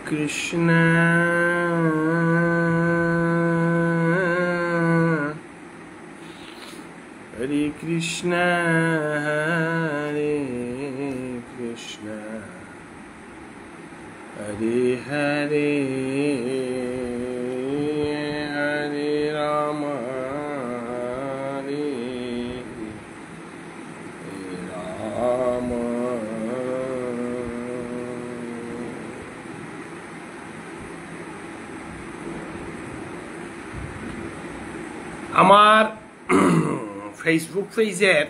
Krishna Hare Krishna Hare Krishna Hare Hare Hare Rama Hare Rama আমার Facebook পেজের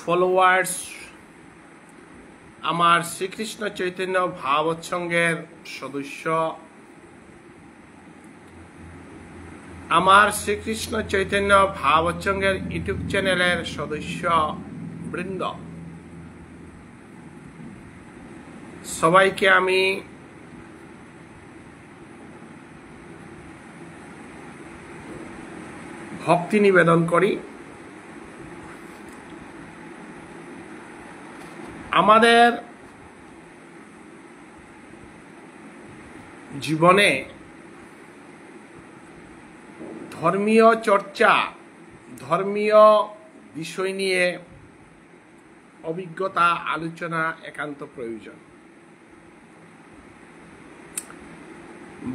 followers আমার শ্রীকৃষ্ণ চৈতন্য ভাগবত সংঘের সদস্য, আমার শ্রীকৃষ্ণ চৈতন্য ভাগবত সংঘের ইউটিউব চ্যানেলের সদস্য বৃন্দ, সবাইকে আমি ভক্তি নিবেদন করি। আমাদের জীবনে ধর্মীয় চর্চা, ধর্মীয় বিষয় নিয়ে অভিজ্ঞতা আলোচনা একান্ত প্রয়োজন।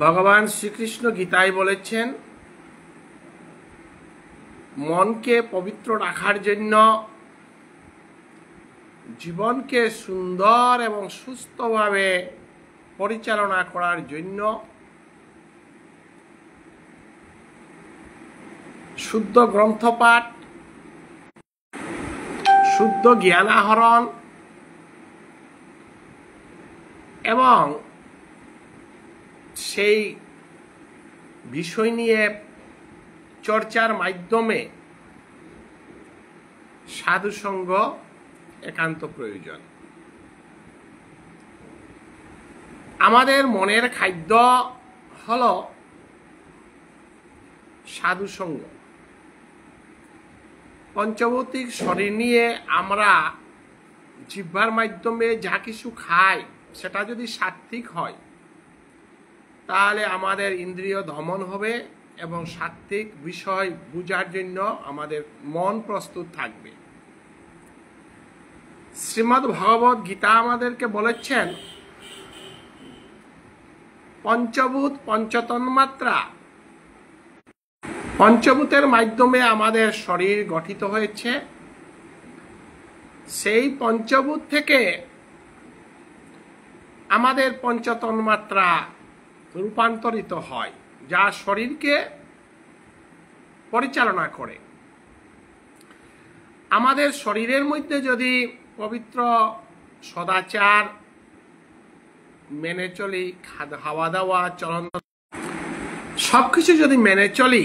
ভগবান শ্রীকৃষ্ণ গীতায় বলেছেন, মনকে পবিত্র রাখার জন্য, জীবনকে সুন্দর এবং সুস্থভাবে পরিচালনা করার জন্য শুদ্ধ গ্রন্থপাঠ, শুদ্ধ জ্ঞান আহরণ এবং সেই বিষয় নিয়ে চর্চার মাধ্যমে সাধুসঙ্গ একান্ত প্রয়োজন। আমাদের মনের খাদ্য হল সাধুসঙ্গ। পঞ্চভৌতিক শরীর নিয়ে আমরা জিহ্বার মাধ্যমে যা কিছু খাই, সেটা যদি সাত্ত্বিক হয় তাহলে আমাদের ইন্দ্রিয় দমন হবে এবং সাত্ত্বিক বিষয় বুঝার জন্য আমাদের মন প্রস্তুত থাকবে। শ্রীমদ্ ভগবত গীতা আমাদেরকে বলেছেন, পঞ্চভূত পঞ্চতন্মাত্রা, পঞ্চভূতের মাধ্যমে আমাদের শরীর গঠিত হয়েছে। সেই পঞ্চভূত থেকে আমাদের পঞ্চতন্মাত্রা রূপান্তরিত হয়, যা শরীরকে পরিচালনা করে। আমাদের শরীরের মধ্যে যদি পবিত্র সদাচার মেনে চলি, খাওয়া দাওয়া, চলন, সবকিছু যদি মেনে চলি,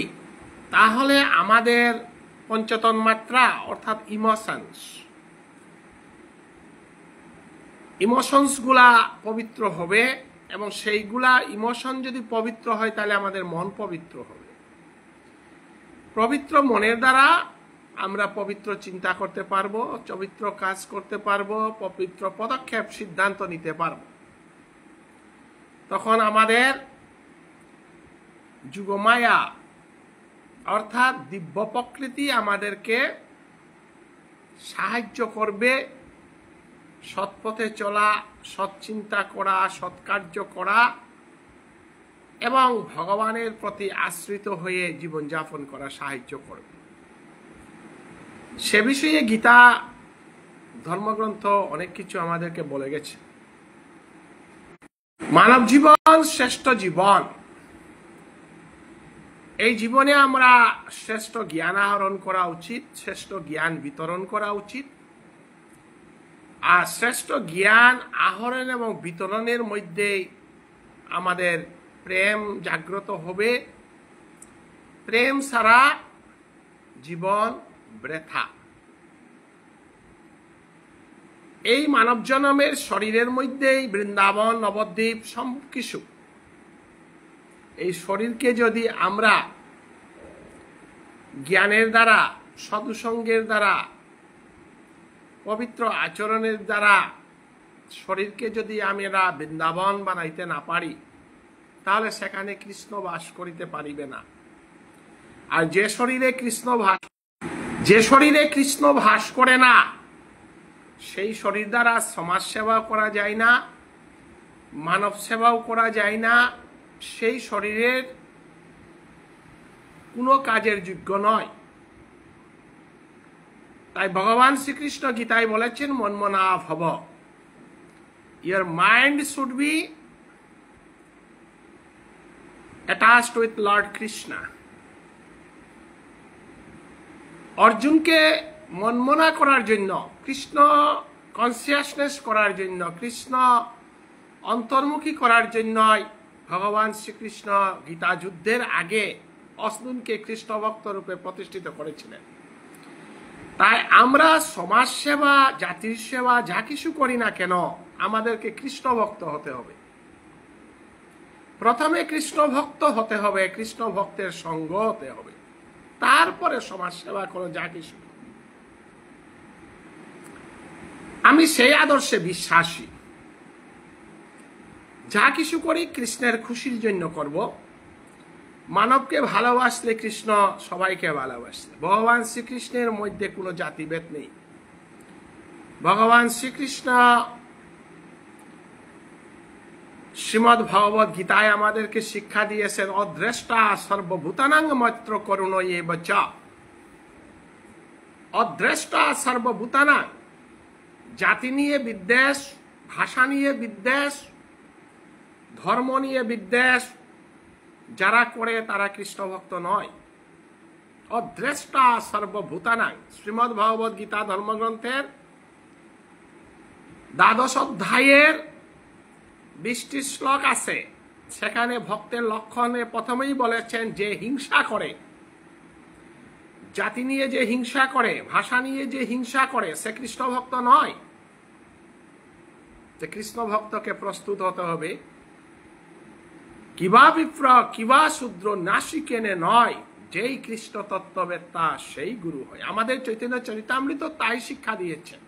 তাহলে আমাদের পঞ্চতন্মাত্রা অর্থাৎ ইমোশনস গুলা পবিত্র হবে এবং সেইগুলা ইমোশন যদি পবিত্র হয় তাহলে আমাদের মন পবিত্র হবে। পবিত্র মনের দ্বারা আমরা পবিত্র চিন্তা করতে পারবো, পবিত্র কাজ করতে পারবো, পবিত্র পদক্ষেপ সিদ্ধান্ত নিতে পারবো। তখন আমাদের যোগমায়া অর্থাৎ দিব্য প্রকৃতি আমাদেরকে সাহায্য করবে সৎপথে চলা, সৎচিন্তা করা, সৎকার্য করা এবং ভগবানের প্রতি আশ্রিত হয়ে জীবনযাপন করা সাহায্য করবে। সে বিষয়ে গীতা ধর্মগ্রন্থ অনেক কিছু আমাদেরকে বলে গেছে। মানব জীবন শ্রেষ্ঠ জীবন। এই জীবনে আমরা শ্রেষ্ঠ জ্ঞান আহরণ করা উচিত, শ্রেষ্ঠ জ্ঞান বিতরণ করা উচিত। আর শ্রেষ্ঠ জ্ঞান আহরণ এবং বিতরণের মধ্যে আমাদের প্রেম জাগ্রত হবে। প্রেম ছাড়া জীবন বৃথা। এই মানব জন্মের শরীরের মধ্যেই বৃন্দাবন, নবদ্বীপ সবকিছু। এই শরীরকে যদি আমরা জ্ঞানের দ্বারা, সাধুসঙ্গের দ্বারা, পবিত্র আচরণের দ্বারা শরীরকে যদি আমরা বৃন্দাবন বানাইতে না পারি, তাহলে সেখানে কৃষ্ণ বাস করিতে পারিবে না। আর যে শরীরে কৃষ্ণ বাস করে না, সেই শরীর দ্বারা সমাজ সেবাও করা যায় না, মানব সেবাও করা যায় না, সেই শরীরের কোনো কাজের যোগ্য নয়। তাই ভগবান শ্রীকৃষ্ণ গীতায় বলেছেন, মন্মনা ভব, your mind should be attached with Lord Krishna. অর্জুনকে মনমনা করার জন্য, কৃষ্ণ কনসিয়াসনেস করার জন্য, কৃষ্ণ অন্তর্মুখী করার জন্যই ভগবান শ্রীকৃষ্ণ গীতা যুদ্ধের আগে অর্জুনকে কৃষ্ণ ভক্ত রূপে প্রতিষ্ঠিত করেছিলেন। তাই আমরা সমাজ সেবা, জাতির সেবা যা কিছু করি না কেন, আমাদেরকে কৃষ্ণ ভক্ত হতে হবে। প্রথমে কৃষ্ণ ভক্ত হতে হবে, কৃষ্ণ ভক্তের সঙ্গ হতে হবে, তারপরে সমাজ সেবা করো যা কিছু। আমি সেই আদর্শে বিশ্বাসী। যা কিছু করি কৃষ্ণের খুশির জন্য করব। মানবকে ভালোবাসলে কৃষ্ণ সবাইকে ভালোবাসলে। ভগবান শ্রীকৃষ্ণের মধ্যে কোনো জাতিভেদ নেই। ভগবান শ্রীকৃষ্ণ শ্রীমদ্ ভগবত গীতায় আমাদেরকে শিক্ষা দিয়েছেন, অদ্রেষ্টা সর্বভূতানাং মৈত্র করুণৈব চ। অদ্রেষ্টা সর্বভূতানাং, জাতি নিয়ে বিদ্বেষ, ভাষা নিয়ে বিদ্বেষ, ধর্ম নিয়ে বিদ্বেষ যারা করে তারা কৃষ্ণ ভক্ত নয়। অদ্রেষ্টা সর্বভূতানাং, শ্রীমদ্ ভগবত গীতা ধর্মগ্রন্থের 12 অধ্যায়ের 20টি শ্লোক আছে। সেখানে ভক্তের লক্ষণে প্রথমেই বলেছেন, যে হিংসা করে, জাতি নিয়ে যে হিংসা করে, ভাষা নিয়ে যে হিংসা করে, সে কৃষ্ণ ভক্ত নয়। যে কৃষ্ণ ভক্তকে প্রস্তুত হতে হবে, কিবা বিপ্র কিবা শূদ্র নাসিকেনে নয়, যেই কৃষ্ণ তত্ত্ববেত্তা সেই গুরু হয়। আমাদের চৈতন্য চরিতামৃত তাই শিক্ষা দিয়েছেন।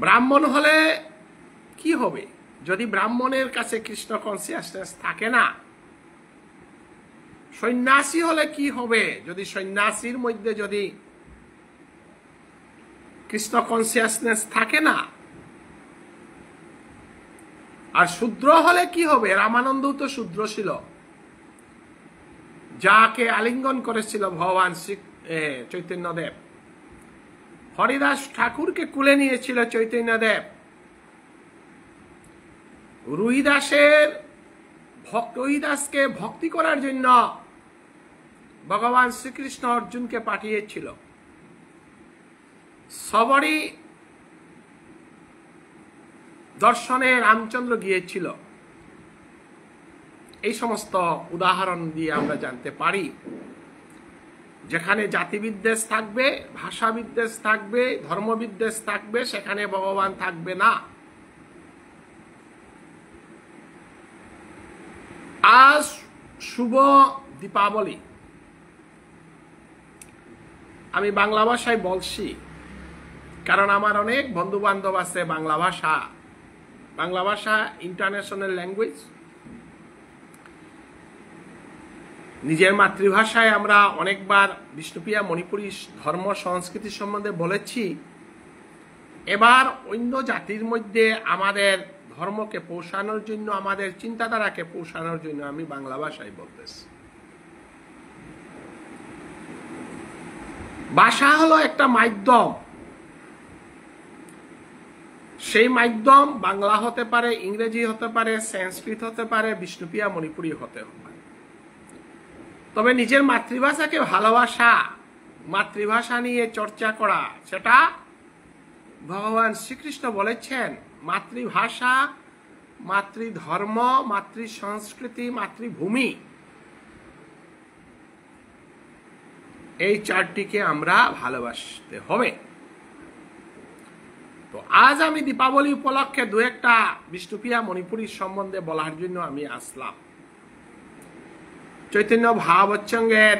ব্রাহ্মণ হলে কি হবে? যদি ব্রাহ্মণের কাছে কৃষ্ণ কনসিয়াসনেস থাকে না। সন্ন্যাসী হলে কি হবে? যদি সন্ন্যাসীর মধ্যে যদি কৃষ্ণ কনসিয়াসনেস থাকে না। আর শূদ্র হলে কি হবে? রামানন্দ তো শূদ্র ছিল, যাকে আলিঙ্গন করেছিল ভগবান শ্রী চৈতন্যদেব। হরিদাস ঠাকুরকে কুলে নিয়েছিল চৈতন্যদেব। রুহিদাসকে ভক্তি করার জন্য ভগবান শ্রীকৃষ্ণ অর্জুনকে পাঠিয়েছিল। সবরই দর্শনে রামচন্দ্র গিয়েছিল। এই সমস্ত উদাহরণ দিয়ে আমরা জানতে পারি, যেখানে জাতিবিদ্বেষ থাকবে, ভাষাবিদ্বেষ থাকবে, ধর্মবিদ্বেষ থাকবে, সেখানে ভগবান থাকবে না। আজ শুভ দীপাবলি। আমি বাংলা ভাষায় বলছি, কারণ আমার অনেক বন্ধু বান্ধব আছে বাংলা ভাষা ইন্টারন্যাশনাল ল্যাঙ্গুয়েজ। নিজের মাতৃভাষায় আমরা অনেকবার বিষ্ণুপ্রিয়া মণিপুরী ধর্ম সংস্কৃতি সম্বন্ধে বলেছি। এবার অন্য জাতির মধ্যে আমাদের ধর্মকে পৌঁছানোর জন্য, আমাদের চিন্তাধারাকে পৌঁছানোর জন্য আমি বাংলা ভাষায় বলতেছি। ভাষা হলো একটা মাধ্যম। সেই মাধ্যম বাংলা হতে পারে, ইংরেজি হতে পারে, সংস্কৃত হতে পারে, বিষ্ণুপ্রিয়া মণিপুরী হতে পারে। তবে নিজের মাতৃভাষাকে ভালোবাসা, মাতৃভাষা নিয়ে চর্চা করা, সেটা ভগবান শ্রীকৃষ্ণ বলেছেন। মাতৃভাষা, মাতৃধর্ম, মাতৃ সংস্কৃতি, মাতৃভূমি, এই চারটিকে আমরা ভালোবাসতে হবে। তো আজ আমি দীপাবলি উপলক্ষে দু একটা বিষ্ণুপ্রিয়া মণিপুরীর সম্বন্ধে বলার জন্য আমি আসলাম। চৈতন্য ভাবচ্ছঙ্গের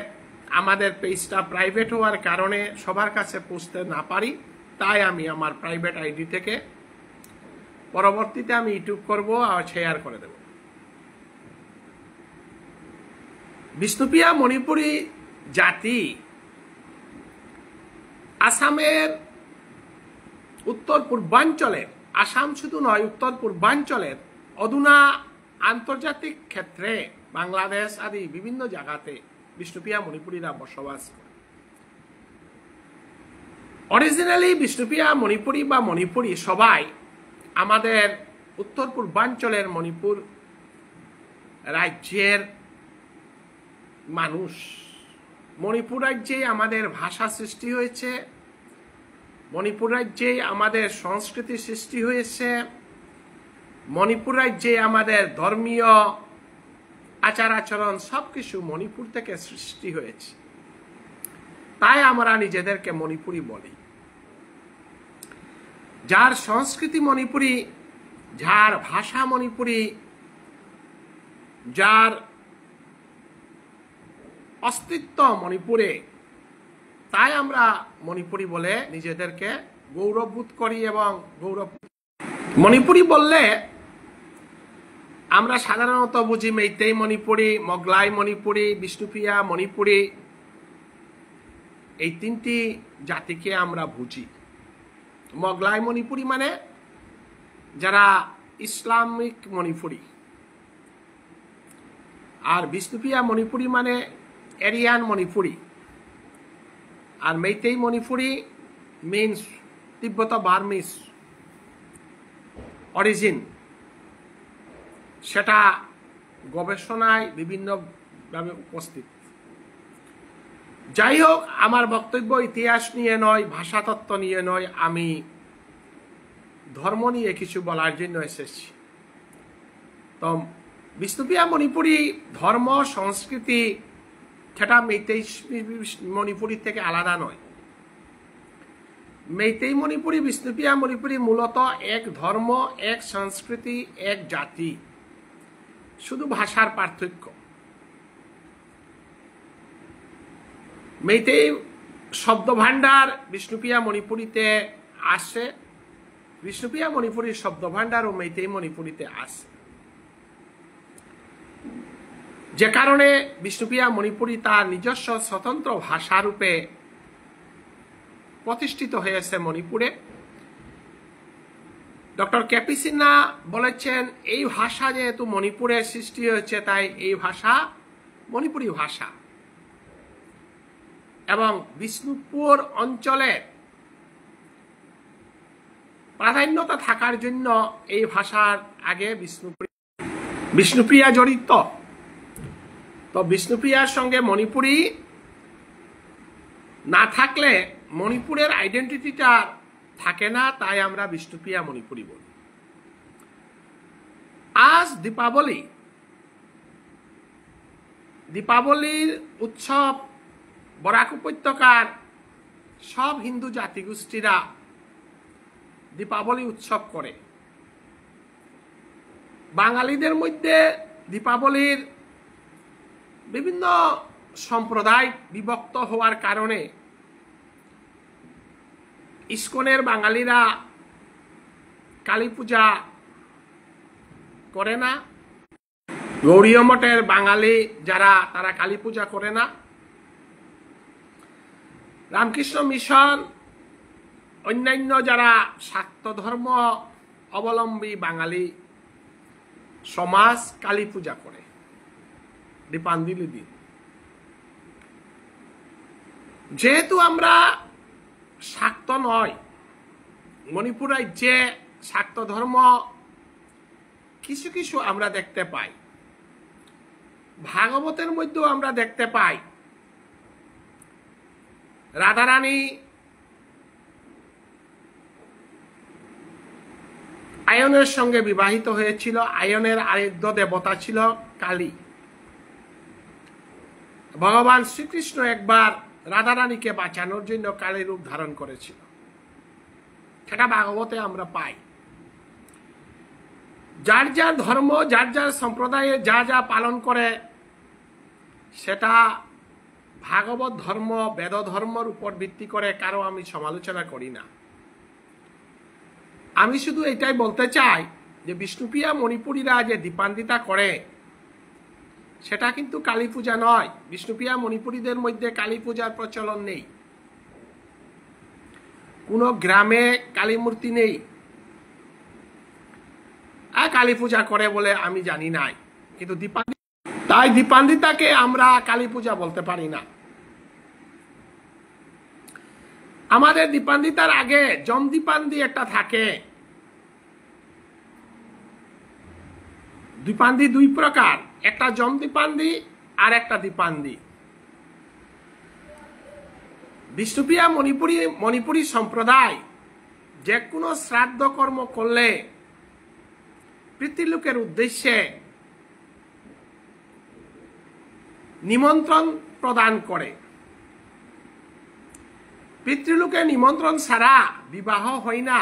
আমাদের পেজটা প্রাইভেট হওয়ার কারণে সবার কাছে পৌঁছতে না পারি। তাই আমি আমার প্রাইভেট আইডি থেকে পরবর্তীতে আমি ইউটিউব করব আর শেয়ার করে দেব। বিষ্ণুপ্রিয়া মণিপুরী জাতি আসামের উত্তর পূর্বাঞ্চলের, আসাম শুধু নয়, উত্তর পূর্বাঞ্চলের অধুনা আন্তর্জাতিক ক্ষেত্রে বাংলাদেশ আদি বিভিন্ন জায়গাতে বিষ্ণুপ্রিয়া মণিপুরীরা বসবাস করে। অরিজিনালি বিষ্ণুপ্রিয়া মণিপুরী বা মণিপুরী সবাই আমাদের উত্তর পূর্বাঞ্চলের মণিপুর রাজ্যের মানুষ। মণিপুর রাজ্যে আমাদের ভাষা সৃষ্টি হয়েছে, মণিপুর রাজ্যে আমাদের সংস্কৃতি সৃষ্টি হয়েছে, মণিপুর রাজ্যে আমাদের ধর্মীয় আচার আচরণ সবকিছু মণিপুর থেকে সৃষ্টি হয়েছে। তাই আমরা নিজেদেরকে মণিপুরী বলি। যার সংস্কৃতি মণিপুরী, যার ভাষা মণিপুরী, যার অস্তিত্ব মণিপুরে, তাই আমরা মণিপুরী বলে নিজেদেরকে গৌরববোধ করি। এবং মণিপুরী বললে আমরা সাধারণত বুঝি মেইতেই মণিপুরী, মোগলাই মণিপুরী, বিষ্ণুপ্রিয়া মণিপুরী, এই তিনটি জাতিকে আমরা বুঝি। মোগলাই মণিপুরী মানে যারা ইসলামিক মণিপুরী, আর বিষ্ণুপ্রিয়া মণিপুরী মানে এরিয়ান মণিপুরী, আর মেইতেই মণিপুরী মিন্স তিব্বত বার্মিস অরিজিন। সেটা গবেষণায় বিভিন্নভাবে উপস্থিত। যাই হোক, আমার বক্তব্য ইতিহাস নিয়ে নয়, ভাষাতত্ত্ব নিয়ে নয়, আমি ধর্ম নিয়ে কিছু বলার জন্য এসেছি। তো বিষ্ণুপ্রিয়া মণিপুরী ধর্ম সংস্কৃতি সেটা মেইতেই মণিপুরী থেকে আলাদা নয়। মেইতেই মণিপুরী, বিষ্ণুপ্রিয়া মণিপুরী মূলত এক ধর্ম, এক সংস্কৃতি, এক জাতি, শুধু ভাষার পার্থক্য। মেইতেই শব্দ ভান্ডার বিষ্ণুপ্রিয়া মণিপুরীতে আসে, বিষ্ণুপ্রিয়া মণিপুরীর শব্দ ভান্ডার ও মেইতেই মণিপুরীতে আসে। যে কারণে বিষ্ণুপ্রিয়া মণিপুরী তার নিজস্ব স্বতন্ত্র ভাষারূপে প্রতিষ্ঠিত হয়েছে মণিপুরে। ডক্টর কেপি সিনহা বলেছেন, এই ভাষা যেহেতু মণিপুরে সৃষ্টি হয়েছে, তাই এই ভাষা মণিপুরী ভাষা। এবং বিষ্ণুপুর অঞ্চলে প্রাধান্যতা থাকার জন্য এই ভাষার আগে বিষ্ণুপ্রিয়া জড়িত। তো বিষ্ণুপ্রিয়ার সঙ্গে মণিপুরী না থাকলে মণিপুরের আইডেন্টিটিটা থাকে না, তাই আমরা বিষ্ণুপ্রিয়া মণিপুরী বলি। আজ দীপাবলি, দীপাবলির উৎসব বরাক উপত্যকার সব হিন্দু জাতিগোষ্ঠীরা দীপাবলি উৎসব করে। বাঙালিদের মধ্যে দীপাবলির বিভিন্ন সম্প্রদায় বিভক্ত হওয়ার কারণে ইস্কনের বাঙালিরা কালী পূজা করে না, গৌড়ীয় মঠের বাঙালি যারা তারা কালী পূজা করে না, রামকৃষ্ণ মিশন অন্যান্য যারা শাক্ত ধর্ম অবলম্বী বাঙালি সমাজ কালী পূজা করে দীপাঞ্জলি দিন। যেহেতু আমরা শাক্ত নয়, মণিপুর রাজ্যে শাক্ত ধর্ম কিছু কিছু আমরা দেখতে পাই, ভাগবতের মধ্যেও আমরা দেখতে পাই রাধারানী আয়নের সঙ্গে বিবাহিত হয়েছিল। আয়নের আরাধ্য দেবতা ছিল কালী। ভগবান শ্রীকৃষ্ণ একবার রাধারানীকে বাঁচানোর জন্য কালী রূপ ধারণ করেছিল, সেটা ভাগবতে আমরা পাই। যার যার ধর্ম, যার যার সম্প্রদায়ে যা যা পালন করে, সেটা ভাগবত ধর্ম, বেদ ধর্মের উপর ভিত্তি করে কারো আমি সমালোচনা করি না। আমি শুধু এটাই বলতে চাই যে বিষ্ণুপ্রিয়া মণিপুরীরা যে দীপান্বিতা করে সেটা কিন্তু কালী পূজা নয়। বিষ্ণুপ্রিয়া মণিপুরীদের মধ্যে কালী পূজার প্রচলন নেই, কোনো গ্রামে কালী মূর্তি নেই। আর কালী পূজা করে বলে আমি জানি নাই, কিন্তু তাই দীপান্বিতাকে আমরা কালী পূজা বলতে পারি না। আমাদের দীপান্বিতার আগে জম দীপান্দি একটা থাকে। দীপান্দি দুই প্রকার, একটা জম দীপান্দি আর একটা দীপান্দি। বিষ্ণুপ্রিয়া মণিপুরী সম্প্রদায় যে কোনো শ্রাদ্ধ কর্ম করলে পিতৃলোকের উদ্দেশ্যে নিমন্ত্রণ প্রদান করে। পিতৃলোকের নিমন্ত্রণ ছাড়া বিবাহ হয় না,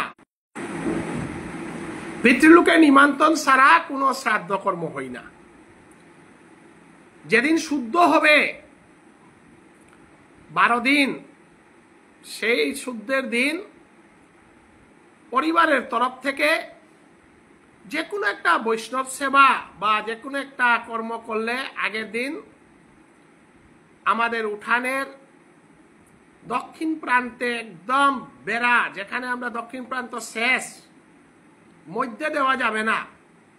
পিতৃলোকের নিমন্ত্রণ ছাড়া কোনো শ্রাদ্ধ কর্ম হয় না। যেদিন শুদ্ধ হবে 12 দিন, সেই শুদ্ধের দিন পরিবারের তরফ থেকে যে কোনো একটা বৈষ্ণব সেবা বা যে কোনো একটা কর্ম করলে আগের দিন আমাদের উঠানের দক্ষিণ প্রান্তে একদম বেড়া, যেখানে আমরা দক্ষিণ প্রান্ত শেষ, মধ্যে দেওয়া যাবে না,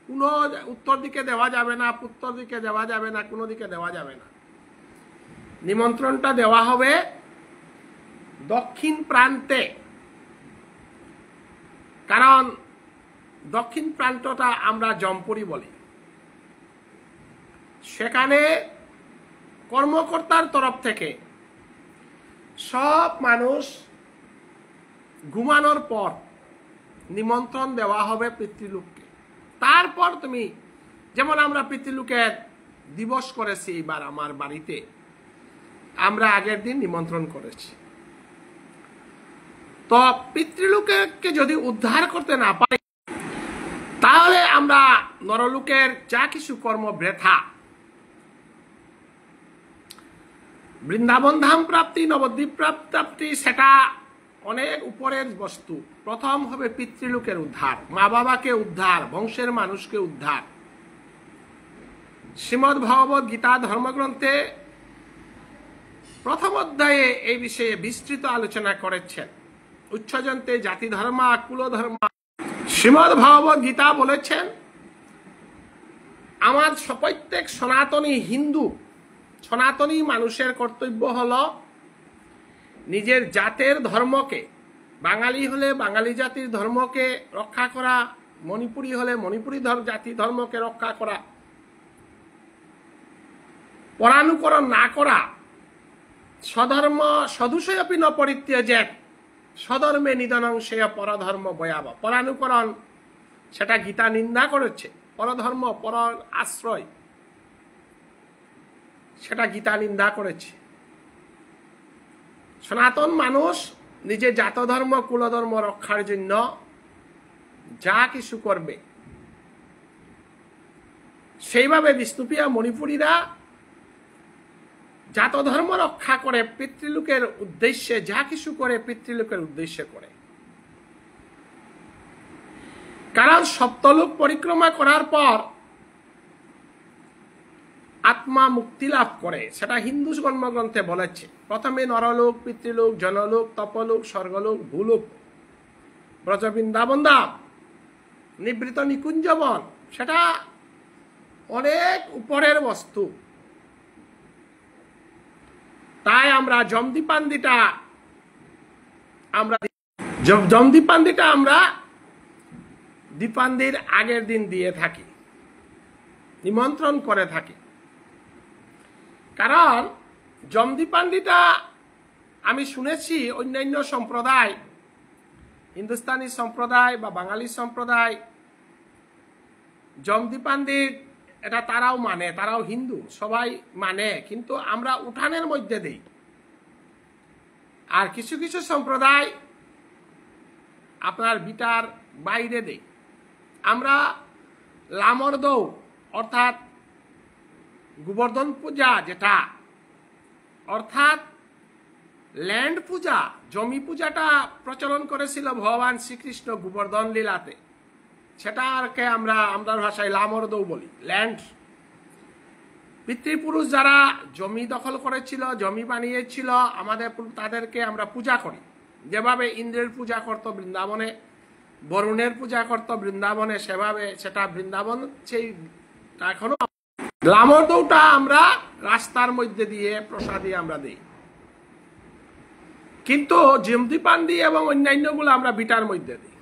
কোনো উত্তর দিকে দেওয়া যাবে না, উত্তর দিকে দেওয়া যাবে না, কোনো দিকে দেওয়া যাবে না। নিমন্ত্রণটা দেওয়া হবে দক্ষিণ প্রান্তে, কারণ দক্ষিণ প্রান্তটা আমরা জমপুরি বলি। সেখানে কর্মকর্তার তরফ থেকে সব মানুষ ঘুমানোর পর নিমন্ত্রণ দেওয়া হবে পিতৃলোককে। তারপর তুমি, যেমন আমরা পিতৃলোকের দিবস করেছি এবার আমার বাড়িতে, আমরা আগের দিন নিমন্ত্রণ করেছি। তো পিতৃলোককে যদি উদ্ধার করতে না পারি, তাহলে আমরা নরলোকের যা কিছু কর্ম বৃথা। বৃন্দাবন ধাম প্রাপ্তি, নবদ্বীপ প্রাপ্তি সেটা অনেক উপরের বস্তু। প্রথম হবে পিতৃলোকের উদ্ধার, মা বাবাকে উদ্ধার, বংশের মানুষকে উদ্ধার। শ্রীমদ্ ভগবত গীতা ধর্মগ্রন্থে প্রথম অধ্যায়ে এই বিষয়ে বিস্তৃত আলোচনা করেছেন। উচ্চজন্তে জাতি ধর্ম কুল ধর্ম। শ্রীমদ্ ভগবত গীতা বলেছেন আমার প্রত্যেক সনাতনী হিন্দু, সনাতনী মানুষের কর্তব্য হলো নিজের জাতের ধর্মকে, বাঙালি হলে বাঙালি জাতির ধর্মকে রক্ষা করা, মণিপুরী হলে মণিপুরী জাতি ধর্মকে রক্ষা করা, পরানুকরণ না করা। স্বধর্ম সদুষয়পি ন পরিত্যজেৎ স্বধর্মে নিধনং সেয় পরধর্ম ভয়াবহ। পরানুকরণ সেটা গীতা নিন্দা করেছে, পরধর্ম পর আশ্রয় সেটা গীতা নিন্দা করেছে। সনাতন মানুষ নিজের জাত ধর্ম কুলধর্ম রক্ষার জন্য যা কিছু করবে, সেইভাবে বিষ্ণুপ্রিয়া মণিপুরীরা জাত ধর্ম রক্ষা করে পিতৃলোকের উদ্দেশ্যে যা কিছু করে পিতৃলোকের উদ্দেশ্যে করে। কারণ সপ্তলোক পরিক্রমা করার পর আত্মা মুক্তি লাভ করে, সেটা হিন্দু ধর্মগ্রন্থে বলেছে। প্রথমে নরলোক, পিতৃলোক, জনলোক, তপলোক, স্বর্গলোক, ভূলোক, ব্রজ বৃন্দাবন ধাম, নিবৃত নিকুঞ্জবন, সেটা অনেক উপরের বস্তু। তাই আমরা জমদীপান্দিটা আমরা দীপান্দির আগের দিন দিয়ে থাকি, নিমন্ত্রণ করে থাকি। কারণ জমদীপান্দিটা আমি শুনেছি অন্যান্য সম্প্রদায়, হিন্দুস্তানি সম্প্রদায় বা বাঙালি সম্প্রদায় জমদীপান্দির এটা তারাও মানে, তারাও হিন্দু, সবাই মানে, কিন্তু আমরা উঠানের মধ্যে দেই। আর কিছু কিছু সম্প্রদায় আপনার বিটার বাইরে দেই। আমরা লামর দৌ অর্থাৎ গোবর্ধন পূজা, যেটা অর্থাৎ ল্যান্ড পূজা, জমি পূজাটা প্রচলন করেছিল ভগবান শ্রীকৃষ্ণ গোবর্ধন লীলাতে। সেটাকে আমরা আমাদের ভাষায় লামরদৌ বলি। ল্যান্ড, পিতৃপুরুষ যারা জমি দখল করেছিল, জমি বানিয়েছিল, আমাদের তাদেরকে আমরা পূজা করি। যেভাবে ইন্দ্রের পূজা করতো বৃন্দাবনে, বরুণের পূজা করতো বৃন্দাবনে, সেভাবে সেটা বৃন্দাবন সেই এখনো। লামরদৌটা আমরা রাস্তার মধ্যে দিয়ে প্রসাদী আমরা দিই, কিন্তু জিমদিপান্ডি এবং অন্যান্যগুলো আমরা বিটার মধ্যে দিই।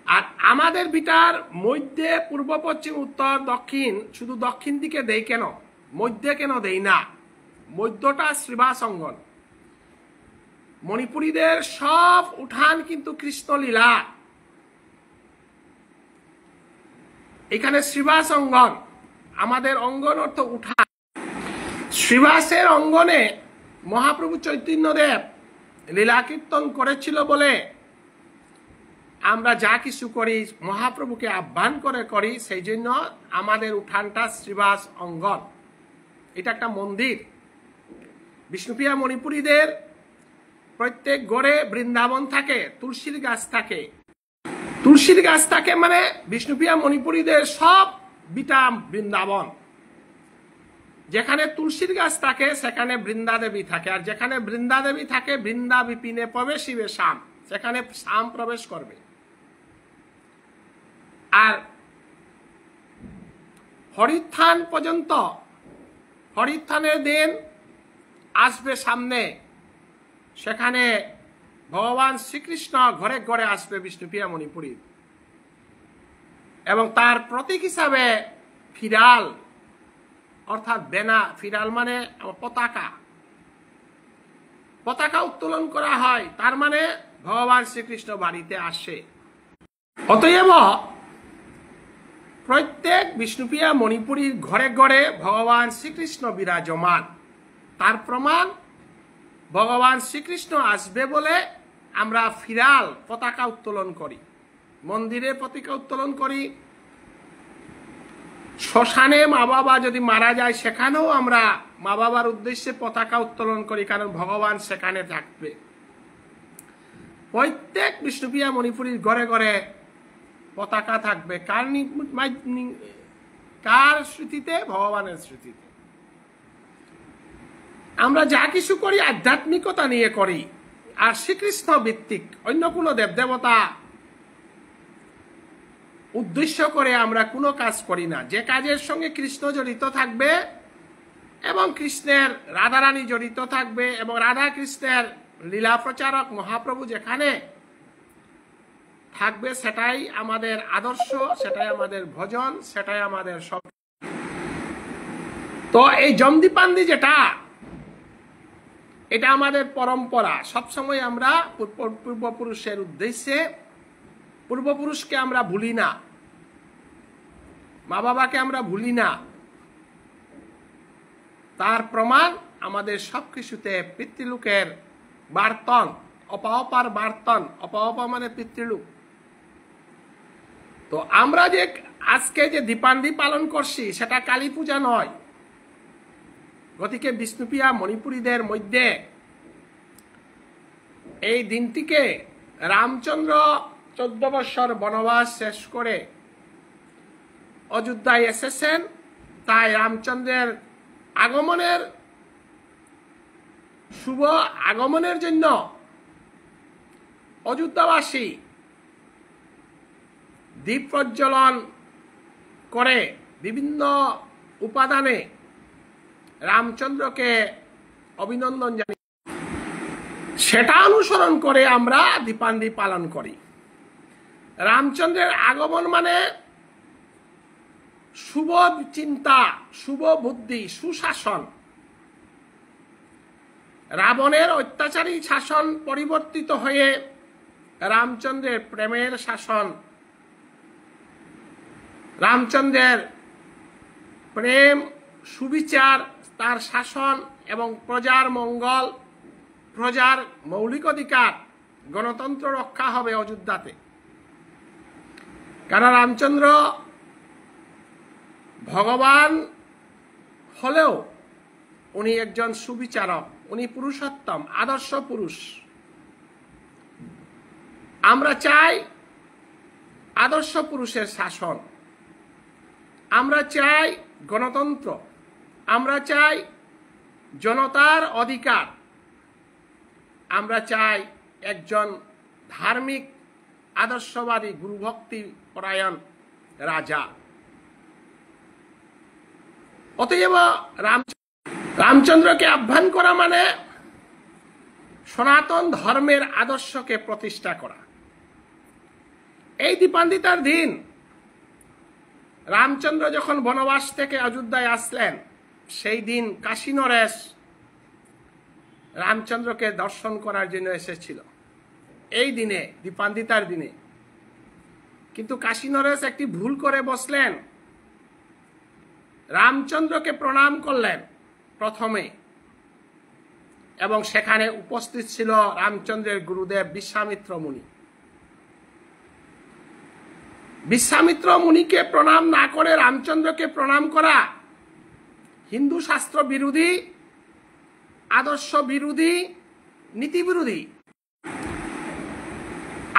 আর আমাদের বিটার মধ্যে পূর্ব, পশ্চিম, উত্তর, দক্ষিণ, শুধু দক্ষিণ দিকে দেই কেন, মধ্যে কেন দেই না? মধ্যটা শ্রীবাস অঙ্গন। মণিপুরীদের সব উঠান কিন্তু কৃষ্ণলীলা। এখানে শ্রীবাস অঙ্গন, আমাদের অঙ্গন অর্থ উঠান। শ্রীবাসের অঙ্গনে মহাপ্রভু চৈতন্যদেব লীলা কীর্তন করেছিল বলে আমরা যা কিছু করি মহাপ্রভুকে আহ্বান করে করি। সেই জন্য আমাদের উঠানটা শ্রীবাস অঙ্গন। এটা একটা মন্দির। বিষ্ণুপ্রিয়া মণিপুরীদের প্রত্যেক গড়ে বৃন্দাবন থাকে, তুলসীর গাছ থাকে। তুলসীর গাছ থাকে মানে বিষ্ণুপ্রিয়া মণিপুরীদের সব বিটা বৃন্দাবন। যেখানে তুলসীর গাছ থাকে সেখানে বৃন্দাদেবী থাকে, আর যেখানে বৃন্দাদেবী থাকে বৃন্দা বিপিনে প্রবেশিবে শ্যাম, সেখানে শ্যাম প্রবেশ করবে। আর হরিত্থান পর্যন্ত, হরিত্থানের দিন আসবে সামনে, সেখানে ভগবান শ্রীকৃষ্ণ ঘরে ঘরে আসবে বিষ্ণুপ্রিয়া মণিপুরীর, এবং তার প্রতীক হিসাবে ফিরাল অর্থাৎ বেনা, ফিরাল মানে পতাকা, পতাকা উত্তোলন করা হয়। তার মানে ভগবান শ্রীকৃষ্ণ বাড়িতে আসে। অতএব প্রত্যেক বিষ্ণুপ্রিয়া মণিপুরীর ঘরে ঘরে ভগবান শ্রীকৃষ্ণ বিরাজমান। তার প্রমাণ ভগবান শ্রীকৃষ্ণ আসবে বলে আমরা ফিরাল পতাকা উত্তোলন করি, মন্দিরে পতাকা উত্তোলন করি। শ্মশানে মা বাবা যদি মারা যায় সেখানেও আমরা মা বাবার উদ্দেশ্যে পতাকা উত্তোলন করি, কারণ ভগবান সেখানে থাকবে। প্রত্যেক বিষ্ণুপ্রিয়া মণিপুরীর ঘরে ঘরে পতাকা থাকবে। কার স্মৃতিতে? ভগবানের স্মৃতিতে। আমরা যা কিছু করি আধ্যাত্মিকতা নিয়ে করি, আর শ্রীকৃষ্ণ ভিত্তিক। অন্য কোনো দেবদেবতা উদ্দেশ্য করে আমরা কোনো কাজ করি না। যে কাজের সঙ্গে কৃষ্ণ জড়িত থাকবে এবং কৃষ্ণের রাধারানী জড়িত থাকবে এবং রাধা কৃষ্ণের লীলা প্রচারক মহাপ্রভু যেখানে থাকবে, সেটাই আমাদের আদর্শ, সেটাই আমাদের ভজন, সেটাই আমাদের সব। তো এই জমদীপান্ডি যেটা, এটা আমাদের পরম্পরা। সবসময় আমরা পূর্বপুরুষের উদ্দেশ্যে, পূর্বপুরুষকে আমরা ভুলি না, মা বাবাকে আমরা ভুলি না। তার প্রমাণ আমাদের সবকিছুতে পিতৃলোকের বার্তন, অপাপার বার্তন। অপাপা মানে পিতৃলোক। তো আমরা যে আজকে যে দীপান্ডি পালন করছি সেটা কালী পূজা নয়। গতিকে বিষ্ণুপ্রিয়া মণিপুরীদের মধ্যে এই দিনটিকে রামচন্দ্র 14 বৎসর বনবাস শেষ করে অযোধ্যায় এসেছেন, তাই রামচন্দ্রের আগমনের শুভ আগমনের জন্য অযোধ্যাবাসী দীপ প্রজ্বলন করে বিভিন্ন উপাদানে রামচন্দ্রকে অভিনন্দন জানাই। সেটা অনুসরণ করে আমরা দীপান্ডি পালন করি। রামচন্দ্রের আগমন মানে শুভ চিন্তা, শুভ বুদ্ধি, সুশাসন। রাবণের অত্যাচারী শাসন পরিবর্তিত হয়ে রামচন্দ্রের প্রেমের শাসন, রামচন্দ্রের প্রেম, সুবিচার, তার শাসন এবং প্রজার মঙ্গল, প্রজার মৌলিক অধিকার, গণতন্ত্র রক্ষা হবে অযোধ্যাতে। কারণ রামচন্দ্র ভগবান হলেও উনি একজন সুবিচারক। উনি পুরুষোত্তম, আদর্শ পুরুষ। আমরা চাই আদর্শ পুরুষের শাসন, আমরা চাই গণতন্ত্র, আমরা চাই জনতার অধিকার, আমরা চাই একজন ধার্মিক আদর্শবাদী গুরুভক্তি পরায়ণ রাজা। অতএব রামচন্দ্রকে আহ্বান করা মানে সনাতন ধর্মের আদর্শকে প্রতিষ্ঠা করা। এই দীপান্বিতার দিন রামচন্দ্র যখন বনবাস থেকে অযোধ্যায় আসলেন, সেই দিন কাশী নরেশ রামচন্দ্রকে দর্শন করার জন্য এসেছিল, এই দিনে, দীপান্বিতার দিনে। কিন্তু কাশী নরেশ একটি ভুল করে বসলেন, রামচন্দ্রকে প্রণাম করলেন প্রথমে, এবং সেখানে উপস্থিত ছিল রামচন্দ্রের গুরুদেব বিশ্বামিত্র মুনি। বিশ্বামিত্র মুনিকে প্রণাম না করে রামচন্দ্রকে প্রণাম করা হিন্দু শাস্ত্র বিরোধী, আদর্শ বিরোধী, নীতি বিরোধী।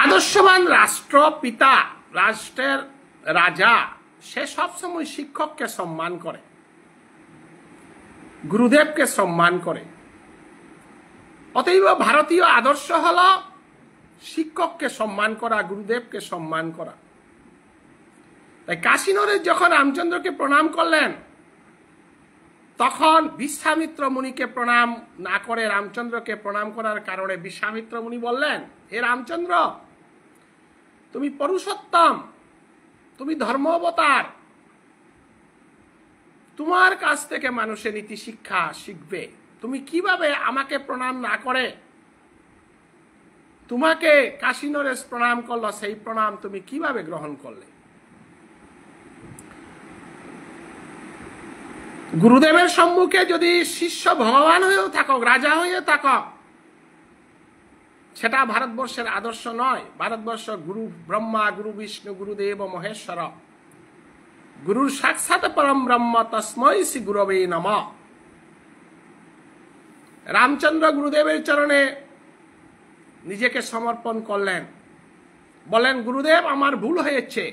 আদর্শবান রাষ্ট্রপিতা, রাষ্ট্রের রাজা, সে সবসময় শিক্ষককে সম্মান করে, গুরুদেবকে সম্মান করে। অতএব ভারতীয় আদর্শ হল শিক্ষককে সম্মান করা, গুরুদেবকে সম্মান করা। তাই কাশী নরেশ যখন রামচন্দ্রকে প্রণাম করলেন, তখন বিশ্বামিত্র মুনিকে প্রণাম না করে রামচন্দ্রকে প্রণাম করার কারণে বিশ্বামিত্র মুনি বললেন, হে রামচন্দ্র, তুমি পুরুষোত্তম, তুমি ধর্ম অবতার, তোমার কাছ থেকে মানুষের নীতি শিক্ষা শিখবে। তুমি কিভাবে আমাকে প্রণাম না করে তোমাকে কাশী নরেশ প্রণাম করলো, সেই প্রণাম তুমি কিভাবে গ্রহণ করলে? গুরুদেবের সম্মুখে যদি শিষ্য ভগবান হয়েও থাকো, রাজা হয়েও থাকো, সেটা ভারতবর্ষের আদর্শ নয়। ভারতবর্ষ গুরু ব্রহ্মা, গুরু বিষ্ণু, গুরুদেব মহেশ্বর, গুরুর সাক্ষাৎ পরম ব্রহ্ম, তস্मै শ্রী গুরবে নমঃ। রামচন্দ্র গুরুদেবের চরণে নিজেকে সমর্পণ করলেন, বলেন, গুরুদেব, আমার ভুল হয়েছে,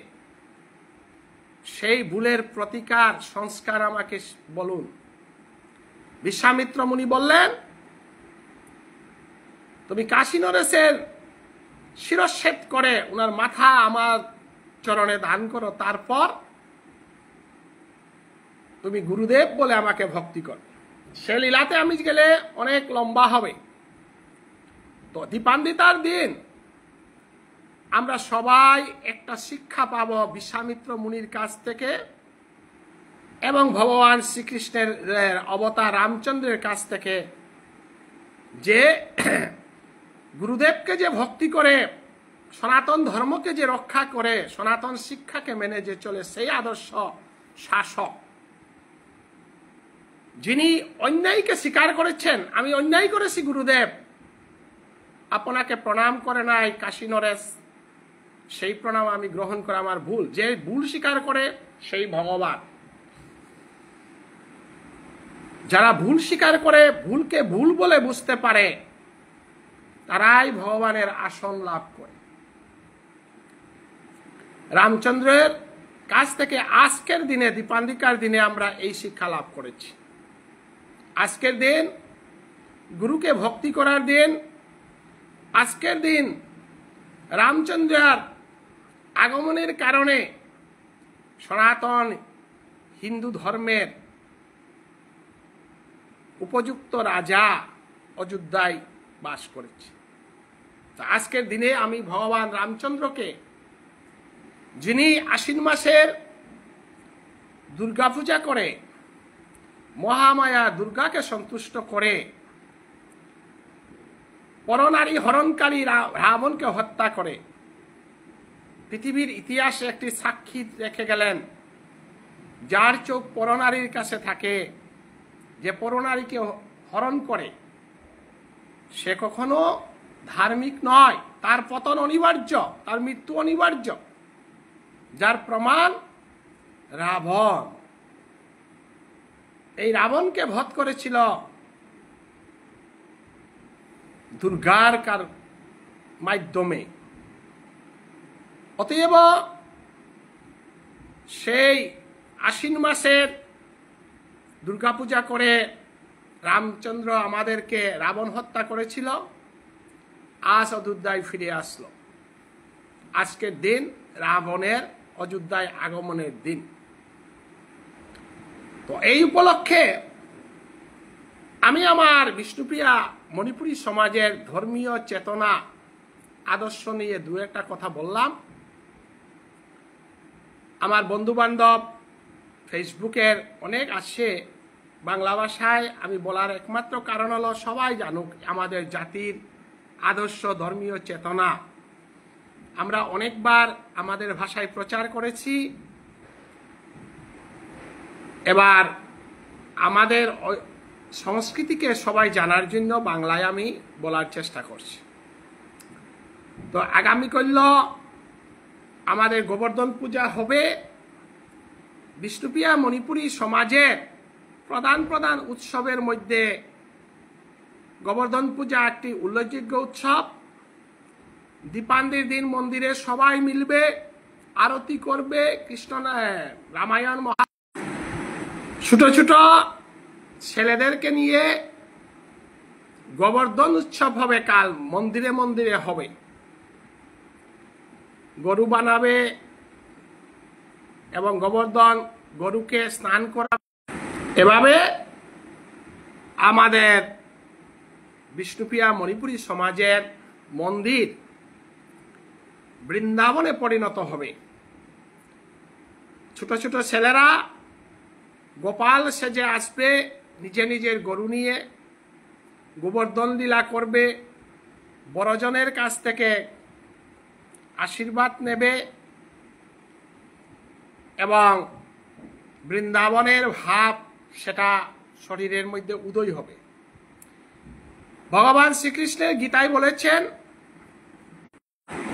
সেই ভুলের প্রতিকার, সংস্কার আমাকে বলুন। বিশ্বামিত্র মুনি বললেন, তুমি কাশী নরেশের শিরচ্ছেদ করে উনার মাথা আমার চরণে দান করো, তারপর তুমি গুরুদেব বলে আমাকে ভক্তি করো। সে লীলাতে আমি গেলে অনেক লম্বা হবে। তো দীপান্বিতার দিন আমরা সবাই একটা শিক্ষা পাব বিশ্বামিত্র মুনির কাছ থেকে এবং ভগবান শ্রীকৃষ্ণের অবতার রামচন্দ্রের কাছ থেকে, যে গুরুদেবকে যে ভক্তি করে, সনাতন ধর্মকে যে রক্ষা করে, সনাতন শিক্ষাকে মেনে যে চলে, সেই আদর্শ শাসক, যিনি অন্যায়কে স্বীকার করেছেন। আমি অন্যায় করেছি গুরুদেব, আপনাকে প্রণাম করে নাই কাশী নরেশ, সেই প্রণাম আমি গ্রহণ করে আমার ভুল। যে ভুল স্বীকার করে সেই ভগবান। যারা ভুল স্বীকার করে, ভুলকে ভুল বলে বুঝতে পারে, তারাই ভগবানের আসন লাভ করে। রামচন্দ্রের কাছ থেকে আজকের দিনে, দীপান্বিতার দিনে আমরা এই শিক্ষা লাভ করেছি। আজকের দিন গুরুকে ভক্তি করার দিন। আজকের দিন রামচন্দ্রের আগমনের কারণে সনাতন হিন্দু ধর্মের উপযুক্ত রাজা অযোধ্যায় বাস করেছে। আজকের দিনে আমি ভগবান রামচন্দ্রকে, যিনি আশ্বিন মাসের দুর্গাপূজা করে মহামায়া দুর্গাকে সন্তুষ্ট করে পরনারী হরণকারী রাবণকে হত্যা করে পৃথিবীর ইতিহাসে একটি সাক্ষী রেখে গেলেন, যার চোখ পরনারীর কাছে থাকে, যে পরনারীকে হরণ করে, সে কখনো ধার্মিক নয়, তার পতন অনিবার্য, তার মৃত্যু অনিবার্য। যার প্রমাণ রাবণ। এই রাবণকে বধ করেছিল দুর্গার মাধ্যমে। অতএব সেই আশ্বিন মাসের দুর্গাপূজা করে রামচন্দ্র আমাদেরকে রাবণ হত্যা করেছিল, আজ অযোধ্যায় ফিরে আসলো। আজকের দিন রাবণের অযোধ্যায় আগমনের দিন। তো এই উপলক্ষে আমি আমার বিষ্ণুপ্রিয়া মণিপুরী সমাজের ধর্মীয় চেতনা আদর্শ নিয়ে দু একটা কথা বললাম। আমার বন্ধু বান্ধব ফেসবুকের অনেক আছে বাংলা ভাষায়, আমি বলার একমাত্র কারণ হলো সবাই জানুক আমাদের জাতির আদর্শ ধর্মীয় চেতনা আমরা অনেকবার আমাদের ভাষায় প্রচার করেছি। এবার আমাদের সংস্কৃতিকে সবাই জানার জন্য বাংলায় আমি বলার চেষ্টা করছি। তো আগামীকাল আমাদের গোবর্ধন পূজা হবে। বিষ্ণুপ্রিয়া মণিপুরী সমাজের প্রধান প্রধান উৎসবের মধ্যে গোবর্ধন পূজা একটি উল্লেখযোগ্য উৎসব। দীপান্বির দিন মন্দিরে সবাই মিলবে, আরতি করবে, কৃষ্ণ রামায়ণ মহা ছোট ছোট ছেলেদেরকে নিয়ে গোবর্ধন উৎসব হবে। কাল মন্দিরে মন্দিরে হবে, গরু বানাবে এবং গোবর্ধন গরুকে স্নান করাবে। এভাবে আমাদের বিষ্ণুপ্রিয়া মণিপুরী সমাজের মন্দির বৃন্দাবনে পরিণত হবে। ছোট ছোট ছেলেরা গোপাল সেজে আসবে, নিজের গরু নিয়ে গোবর্ধন লীলা করবে, বড়জনের কাছ থেকে আশীর্বাদ নেবে এবং বৃন্দাবনের ভাব সেটা শরীরের মধ্যে উদয় হবে। ভগবান শ্রীকৃষ্ণের গীতায় বলেছেন,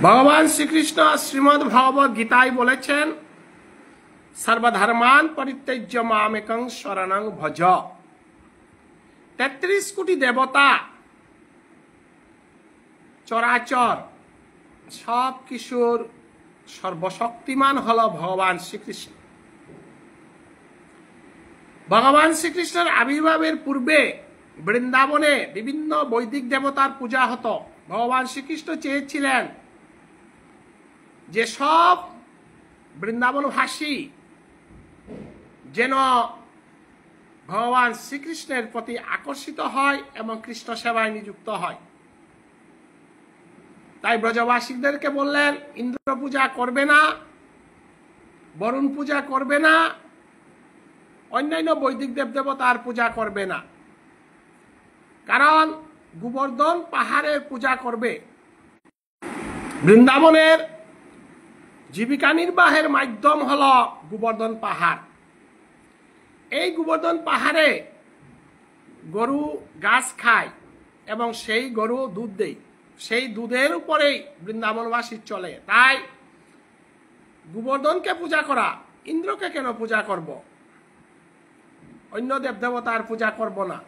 ভগবান শ্রীকৃষ্ণ শ্রীমদ্ ভগবত গীতায় বলেছেন, সর্বধর্মান পরিত্যজ্য মামেকং শরণং ভজ। ৩৩ কোটি দেবতা চরাচর সব কিছুর সর্বশক্তিমান হল ভগবান শ্রীকৃষ্ণ। ভগবান শ্রীকৃষ্ণের আবির্ভাবের পূর্বে বৃন্দাবনে বিভিন্ন বৈদিক দেবতার পূজা হতো। ভগবান শ্রীকৃষ্ণ চেয়েছিলেন যে সব বৃন্দাবনবাসী যেন ভগবান শ্রীকৃষ্ণের প্রতি আকর্ষিত হয় এবং কৃষ্ণ সেবায় নিযুক্ত হয়। তাই ব্রজবাসীদেরকে বললেন, ইন্দ্র পূজা করবে না, বরুণ পূজা করবে না, অন্যান্য বৈদিক দেবদেবতার পূজা করবে না, কারণ গোবর্ধন পাহাড়ের পূজা করবে। বৃন্দাবনের জীবিকা নির্বাহের মাধ্যম হল গোবর্ধন পাহাড়। এই গোবর্ধন পাহাড়ে গরু ঘাস খায় এবং সেই গরু দুধ দেয়, সেই দুধের উপরেই বৃন্দাবনবাসী চলে। তাই গোবর্ধনকে পূজা করা, ইন্দ্রকে কেন পূজা করব? অন্য দেবদেবতার পূজা করব না।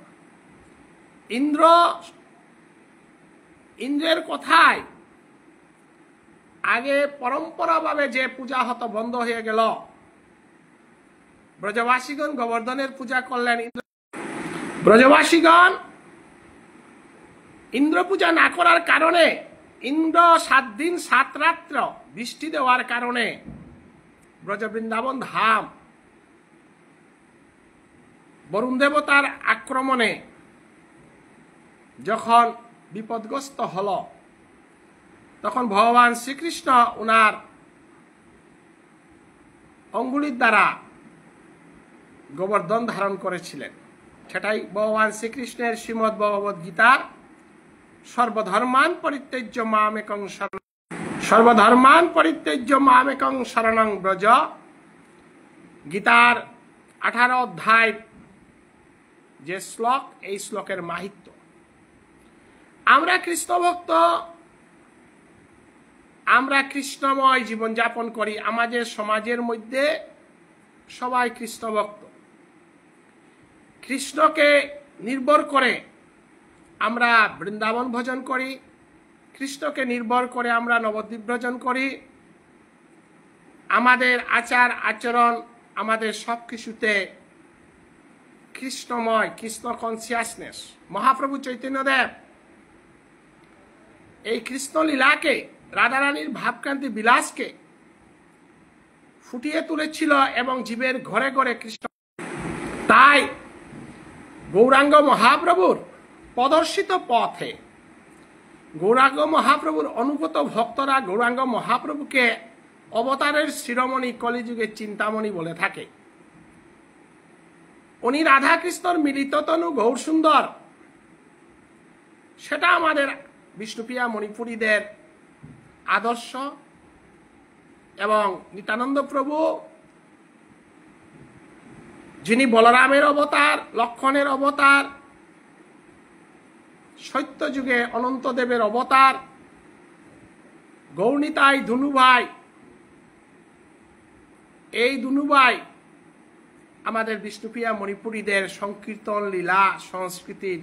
ইন্দ্রের কথায় আগে পরম্পরাভাবে যে পূজা হতো বন্ধ হয়ে গেল। ব্রজবাসীগণ গোবর্ধনের পূজা করলেন। ব্রজবাসীগণ ইন্দ্র পূজা না করার কারণে, ইন্দ্র 7 দিন 7 রাত্র বৃষ্টি দেওয়ার কারণে ব্রজবৃন্দাবন ধাম বরুণ দেবতার আক্রমণে যখন বিপদগ্রস্ত হল, তখন ভগবান শ্রীকৃষ্ণ ওনার অঙ্গুলির দ্বারা গোবর্ধন ধারণ করেছিলেন। সেটাই ভগবান শ্রীকৃষ্ণের শ্রীমদ্ ভগবত গীতার সর্বধর্মান পরিত্যজ্য মামেকং সর্বধর্মান পরিত্যজ্য মামেকং শরণং ব্রজ। গীতার 18 অধ্যায় যে শ্লোক, এই শ্লোকের মাহাত্ম্য। আমরা কৃষ্ণ ভক্ত, আমরা কৃষ্ণময় জীবনযাপন করি। আমাদের সমাজের মধ্যে সবাই কৃষ্ণ ভক্ত। কৃষ্ণকে নির্ভর করে আমরা বৃন্দাবন ভজন করি, কৃষ্ণকে নির্ভর করে আমরা নবদ্বীপ ভজন করি। আমাদের আচার আচরণ, আমাদের সব কিছুতে কৃষ্ণময়, কৃষ্ণ কনসিয়াসনেস। মহাপ্রভু চৈতন্যদেব এই কৃষ্ণলীলাকে, রাধারানীর ভাবকান্তি বিলাসকে ফুটিয়ে তুলেছিল এবং জীবের ঘরে ঘরে কৃষ্ণ। তাই গৌরাঙ্গ মহাপ্রভুর প্রদর্শিত পথে গৌরাঙ্গ মহাপ্রভুর অনুগত ভক্তরা গৌরাঙ্গ মহাপ্রভুকে অবতারের শিরোমণি, কলিযুগের চিন্তামণি বলে থাকে। উনি রাধা কৃষ্ণর মিলিত তনু গৌর সুন্দর, সেটা আমাদের বিষ্ণুপ্রিয়া মণিপুরীদের আদর্শ। এবং নিত্যানন্দ প্রভু, যিনি বলরামের অবতার, লক্ষণের অবতার, সত্যযুগে অনন্তদেবের অবতার, গৌরনিতাই দুনুভাই, এই দুনুভাই আমাদের বিষ্ণুপ্রিয়া মণিপুরীদের সংকীর্তন লীলা সংস্কৃতির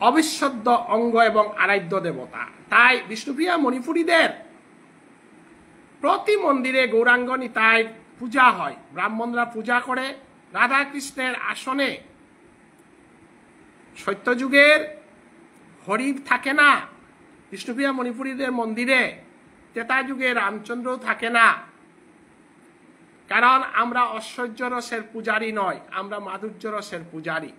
অবিচ্ছেদ্য অঙ্গ এবং আরাধ্য দেবতা। তাই বিষ্ণুপ্রিয়া মণিপুরীদের প্রতি মন্দিরে গৌরাঙ্গ নিতাই পূজা হয়, ব্রাহ্মণরা পূজা করে। রাধা কৃষ্ণের আসনে সত্যযুগের হরিব থাকে না, বিষ্ণুপ্রিয়া মণিপুরীদের মন্দিরে ত্রেতা যুগে রামচন্দ্র থাকে না। কারণ আমরা ঐশ্বর্য রসের পূজারী নয়, আমরা মাধুর্য রসের পূজারী।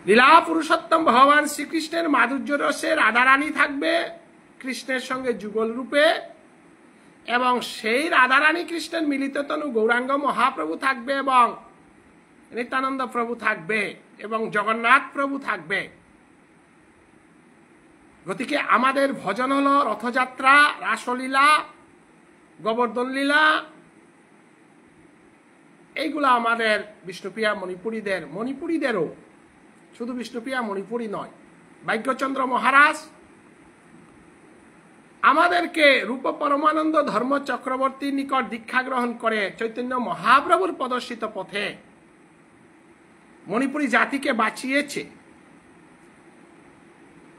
লীলা পুরুষোত্তম ভগবান শ্রীকৃষ্ণের মাধুর্য রসে রাধারানী থাকবে কৃষ্ণের সঙ্গে যুগল রূপে, এবং সেই রাধারানী কৃষ্ণের মিলিত তনু গৌরাঙ্গ মহাপ্রভু থাকবে, এবং নিত্যানন্দ প্রভু থাকবে, এবং জগন্নাথ প্রভু থাকবে। গতিকে আমাদের ভজন হলো রথযাত্রা, রাসলীলা, গোবর্ধন লীলা, এইগুলা আমাদের বিষ্ণুপ্রিয়া মণিপুরীদেরও, শুধু বিষ্ণুপ্রিয়া মণিপুরী নয়। ভাগ্যচন্দ্র মহারাজ আমাদেরকে রূপ পরমানন্দ ধর্ম চক্রবর্তীর নিকট দীক্ষা গ্রহণ করে চৈতন্য মহাপ্রভুর প্রদর্শিত পথে মণিপুরী জাতিকে বাঁচিয়েছে,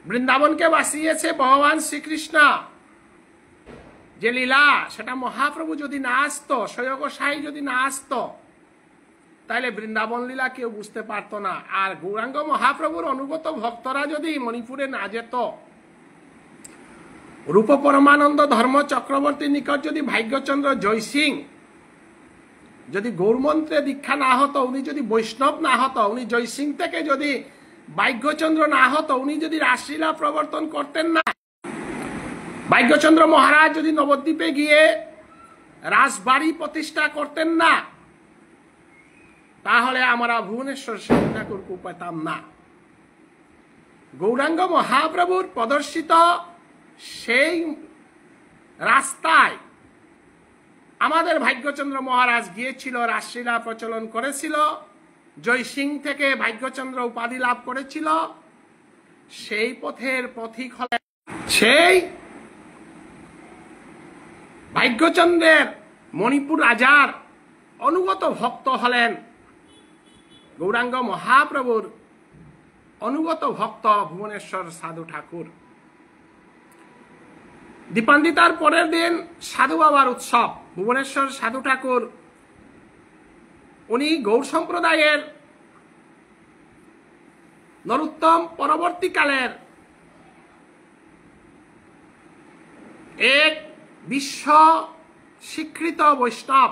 বৃন্দাবনকে বাঁচিয়েছে ভগবান শ্রীকৃষ্ণ। যে লীলা, সেটা মহাপ্রভু যদি না আসতো, সৈয়গ সাই যদি না আসতো, তাহলে বৃন্দাবন লীলা কেউ বুঝতে পারতো না। আর গৌরাঙ্গ মহাপ্রভুর অনুগত ভক্তরা যদি মণিপুরে না যেত, রূপ পরমানন্দ ধর্ম চক্রবর্তীর নিকট যদি ভাগ্যচন্দ্র জয়সিং যদি গৌরমন্ত্রে দীক্ষা না হতো, উনি যদি বৈষ্ণব না হতো, উনি জয়সিং থেকে যদি ভাগ্যচন্দ্র না হতো, উনি যদি রাসলীলা প্রবর্তন করতেন না, ভাগ্যচন্দ্র মহারাজ যদি নবদ্বীপে গিয়ে রাসবাড়ি প্রতিষ্ঠা করতেন না, তাহলে আমরা ভুবনেশ্বর সাধু ঠাকুরকে পেতাম না। গৌরাঙ্গ মহাপ্রভুর প্রদর্শিত সেই রাস্তায় আমাদের ভাগ্যচন্দ্র মহারাজ গিয়েছিল, রাসলীলা প্রচলন করেছিল, জয়সিং থেকে ভাগ্যচন্দ্র উপাধি লাভ করেছিল। সেই পথের পথিক হলেন, সেই ভাগ্যচন্দ্রের মণিপুর রাজার অনুগত ভক্ত হলেন গৌরাঙ্গ মহাপ্রভুর অনুগত ভক্ত ভুবনেশ্বর সাধু ঠাকুর। দীপান্বিতার পরের দিন সাধু বাবার উৎসব। ভুবনেশ্বর সাধু ঠাকুর উনি গৌর সম্প্রদায়ের নরোত্তম পরবর্তীকালের এক বিশ্ব স্বীকৃত বৈষ্ণব।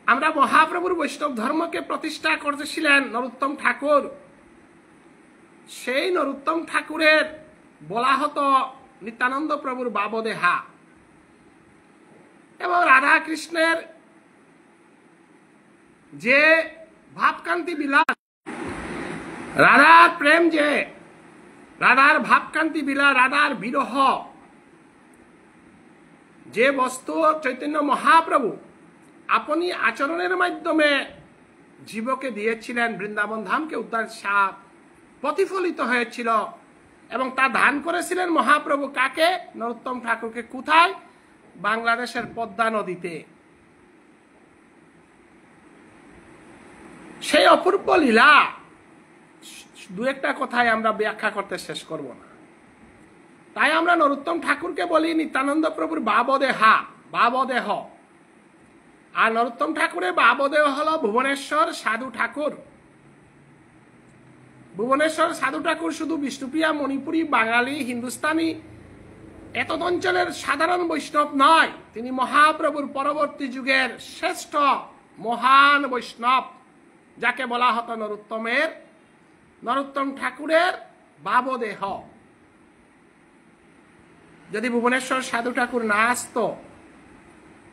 আমরা মহাপ্রভুর বৈষ্ণব ধর্মকে প্রতিষ্ঠা করেছিলেন নরোত্তম ঠাকুর। সেই নরোত্তম ঠাকুরের বলা হতো নিত্যানন্দ প্রভুর বাবদেহা, এবং রাধা কৃষ্ণের যে ভাবকান্তি বিলাস, রাধার প্রেম, যে রাধার ভাবকান্তি বিলাস, রাধার বিরহ, যে বস্তু চৈতন্য মহাপ্রভু আপনি আচরণের মাধ্যমে জীবকে দিয়েছিলেন, বৃন্দাবন ধামকে উদ্ধার সাপ প্রতিফলিত হয়েছিল, এবং তা দান করেছিলেন মহাপ্রভু কাকে? নরোত্তম ঠাকুরকে। কোথায়? বাংলাদেশের পদ্মা নদীতে। সেই অপূর্ব লীলা দু একটা কথায় আমরা ব্যাখ্যা করতে শেষ করব না। তাই আমরা নরোত্তম ঠাকুরকে বলি নিত্যানন্দ প্রভুর বাবদেহা, বাবদেহ। আর নরোত্তম ঠাকুরের বাবদেহ হলো ভুবনেশ্বর সাধু ঠাকুর। ভুবনেশ্বর সাধু ঠাকুর শুধু বিষ্ণুপ্রিয়া, মণিপুরী, বাঙালি, হিন্দুস্তানি এত অঞ্চলের সাধারণ বৈষ্ণব নয়, তিনি মহাপ্রভুর পরবর্তী যুগের শ্রেষ্ঠ মহান বৈষ্ণব, যাকে বলা হতো নরোত্তম ঠাকুরের বাবদেহ। যদি ভুবনেশ্বর সাধু ঠাকুর না আসত,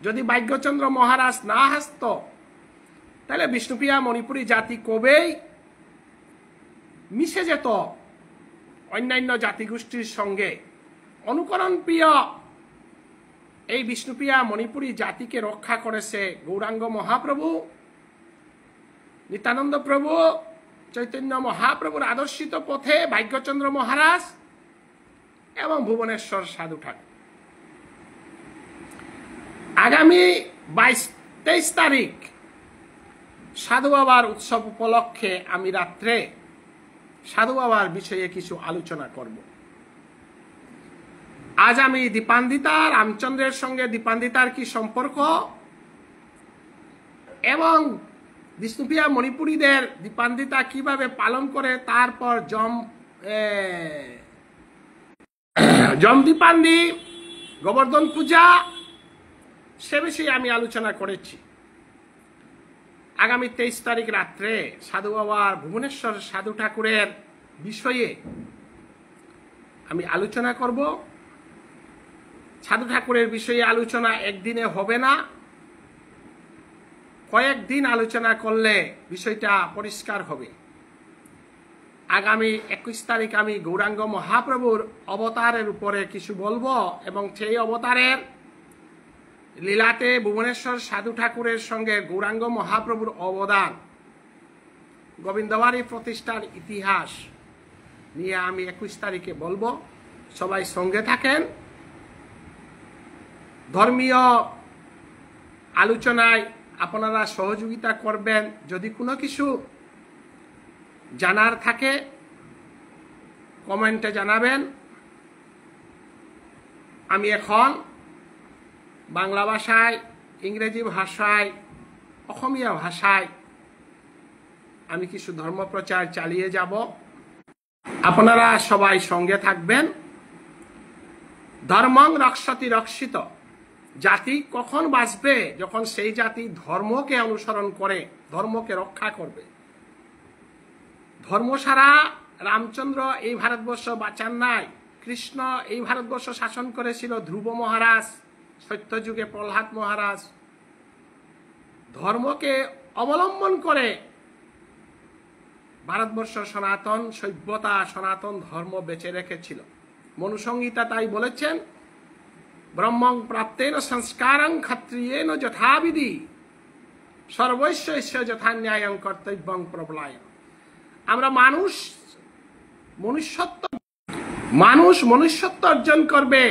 যদি ভাগ্যচন্দ্র মহারাজ না আসত, তাহলে বিষ্ণুপ্রিয়া মণিপুরী জাতি কবেই মিশে যেত অন্যান্য জাতিগোষ্ঠীর সঙ্গে। অনুকরণ প্রিয় এই বিষ্ণুপ্রিয়া মণিপুরী জাতিকে রক্ষা করেছে গৌরাঙ্গ মহাপ্রভু, নিত্যানন্দ প্রভু, চৈতন্য মহাপ্রভুর আদর্শিত পথে ভাগ্যচন্দ্র মহারাজ এবং ভুবনেশ্বর সাধু ঠাকুর। আগামী 22-23 তারিখ সাধু বাবার উৎসব উপলক্ষে আমি রাত্রে সাধু বাবার বিষয়ে কিছু আলোচনা করব। আজ আমি দীপান্বিতা রামচন্দ্রের সঙ্গে দীপান্বিতার কি সম্পর্ক এবং বিষ্ণুপ্রিয়া মণিপুরীদের দীপান্বিতা কিভাবে পালন করে, তারপর জম দীপান্দি, গোবর্ধন পূজা, সে বিষয়ে আমি আলোচনা করেছি। আগামী 23 তারিখ রাত্রে সাধু বাবার ভুবনেশ্বর সাধু ঠাকুরের বিষয়ে আমি আলোচনা করব। সাধু ঠাকুরের বিষয়ে আলোচনা একদিনে হবে না, কয়েকদিন আলোচনা করলে বিষয়টা পরিষ্কার হবে। আগামী 21 তারিখ আমি গৌরাঙ্গ মহাপ্রভুর অবতারের উপরে কিছু বলবো এবং সেই অবতারের লীলাতে ভুবনেশ্বর সাধু ঠাকুরের সঙ্গে গৌরাঙ্গ মহাপ্রভুর অবদান, গোবিন্দবাড়ি প্রতিষ্ঠার ইতিহাস নিয়ে আমি 21 তারিখে বলবো। সবাই সঙ্গে থাকেন। ধর্মীয় আলোচনায় আপনারা সহযোগিতা করবেন। যদি কোনো কিছু জানার থাকে কমেন্টে জানাবেন। আমি এখন বাংলা ভাষায়, ইংরেজি ভাষায়, অসমীয়া ভাষায় আমি কিছু ধর্মপ্রচার চালিয়ে যাব। আপনারা সবাই সঙ্গে থাকবেন। ধর্মং রক্ষতি রক্ষিত। জাতি কখন বাঁচবে? যখন সেই জাতি ধর্মকে অনুসরণ করে, ধর্মকে রক্ষা করবে। ধর্ম ছাড়া রামচন্দ্র এই ভারতবর্ষ বাঁচান নাই। কৃষ্ণ এই ভারতবর্ষ শাসন করেছিল, ধ্রুব মহারাজ, সত্যযুগে প্রহ্লাদ মহারাজ। ধর্মকে অবলম্বন করে ভারতবর্ষ সনাতন সভ্যতা, সনাতন ধর্ম বেঁচে রেখেছিল। মনুসংহিতা তাই বলেছেন, ব্রহ্মং প্রাপ্তেন সংস্কারং ক্ষত্রিয়েন যথাবিধি সর্বস্ব যথা ন্যায়ং কর্তব্যং প্রবলায়। আমরা মনুষ্যত্ব অর্জন করবে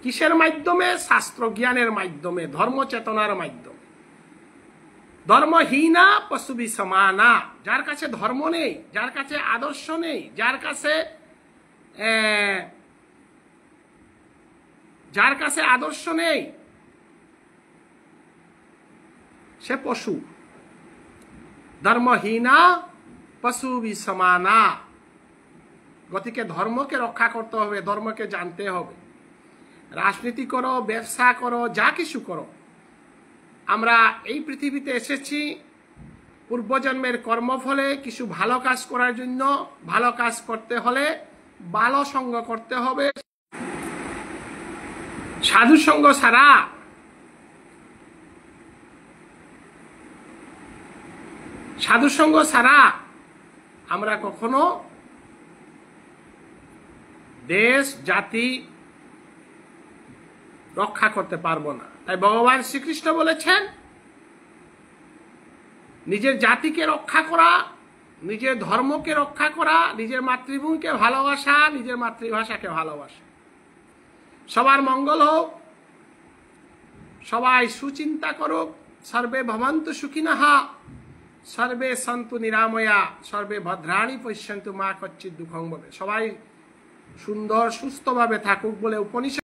কিসের মাধ্যমে? শাস্ত্র জ্ঞানের মাধ্যমে, ধর্ম চেতনার মাধ্যমে। ধর্মহীনা পশুবি সমানা। যার কাছে ধর্ম নেই, যার কাছে আদর্শ নেই, যার কাছে আদর্শ নেই, সে পশু। ধর্মহীনা পশুবি সমানা। গতিকে ধর্মকে রক্ষা করতে হবে, ধর্মকে জানতে হবে। রাজনীতি করো, ব্যবসা করো, যা কিছু করো, আমরা এই পৃথিবীতে এসেছি পূর্বজন্মের কর্মফলে কিছু ভালো কাজ করার জন্য। ভালো কাজ করতে হলে ভালো সঙ্গ করতে হবে। সাধু সঙ্গ ছাড়া আমরা কখনো দেশ জাতি রক্ষা করতে পারবো না। তাই ভগবান শ্রীকৃষ্ণ বলেছেন, নিজের জাতিকে রক্ষা করা, নিজের ধর্মকে রক্ষা করা, নিজের মাতৃভূমিকে ভালোবাসা, নিজের মাতৃভাষাকে ভালোবাসা। সবার মঙ্গল হোক, সবাই সুচিন্তা করুক। সর্বে ভবন্তু সুখিনঃ। সর্বে সন্তু নিরাময়া সর্বে ভদ্রাণী পশ্যন্তু মা কচ্চিৎ দুঃখং বলে। সবাই সুন্দর সুস্থভাবে থাকুক বলে উপনিষদ